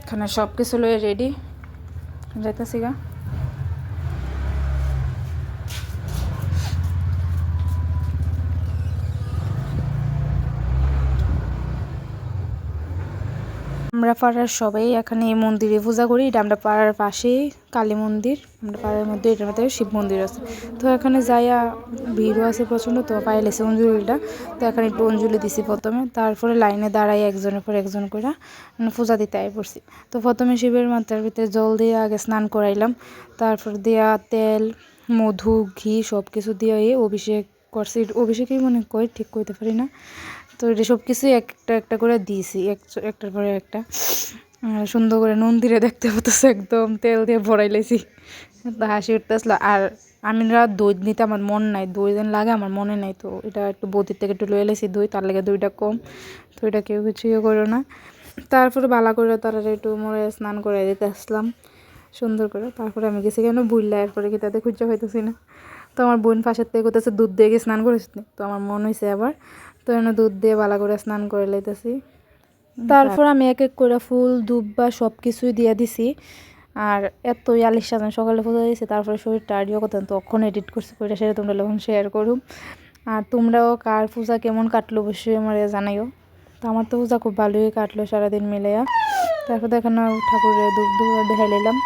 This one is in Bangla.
এখানে সব কিছু লয়ে রেডি যাইতেছি গা। আমরা পাড়ার সবাই এখানে এই মন্দিরে পূজা করি। এটা আমরা পাড়ার পাশেই কালী মন্দির, আমরা পাড়ার মধ্যে এটার মধ্যে শিব মন্দির আছে। তো এখানে যাইয়া ভিড়ও আছে প্রচণ্ড, তো পায়ে লেছে অঞ্জলিটা। তো এখানে একটু অঞ্জলি দিছি প্রথমে, তারপরে লাইনে দাঁড়াই একজনের পর একজন করে পূজা দিতে আই পড়ছি। তো প্রথমে শিবের মাথার ভিতরে জল দিয়ে আগে স্নান করাইলাম, তারপর দিয়া তেল, মধু, ঘি সব কিছু দিয়ে অভিষেক করছি। অভিষেকই মনে করি, ঠিক করতে পারি না। তো এটা সব কিছুই একটা একটা করে দিয়েছি, একটার পরে একটা। সুন্দর করে মন্দিরে দেখতে হতেছে, একদম তেল দিয়ে ভরাই লেছি। তো হাসি উঠতেছিল। আর আমি দই নিতে আমার মন নাই, দই যেন লাগে আমার মনে নাই। তো এটা একটু বৌদির থেকে একটু লয়ে লেছি দই, তার লাগে দইটা কম। তো এটা কেউ কিছু ইয়ে করো না। তারপরে বালা করে তারা একটু মরে স্নান করে দিতে আসলাম সুন্দর করে। তারপরে আমি গেছি কেন বুঝলা, এরপরে কি তাদের খুঁজে হইতেছি না। তো আমার বোন পাশের থেকে করতেছে দুধ দিয়ে গিয়ে স্নান করেছি। তো আমার মন হয়েছে আবার, তো এনে দুধ দিয়ে বালা করে স্নান করে লাইতেছি। তারপর আমি এক এক করে ফুল দুব্বা সব কিছুই দিয়ে দিছি। আর এতই আলিশ সাজান সকালে পূজা দিয়েছি, তারপরে শরীরটা আডিও করতাম, তখন এডিট করছি করে সেটা তোমরা যখন শেয়ার করুম। আর তোমরাও কার পূজা কেমন কাটলো অবশ্যই আমার জানাইও। তো আমার তো পূজা খুব ভালোই কাটলো সারাদিন মিলেয়া। তারপর দেখানো ঠাকুরের দুধ দেখাই নিলাম।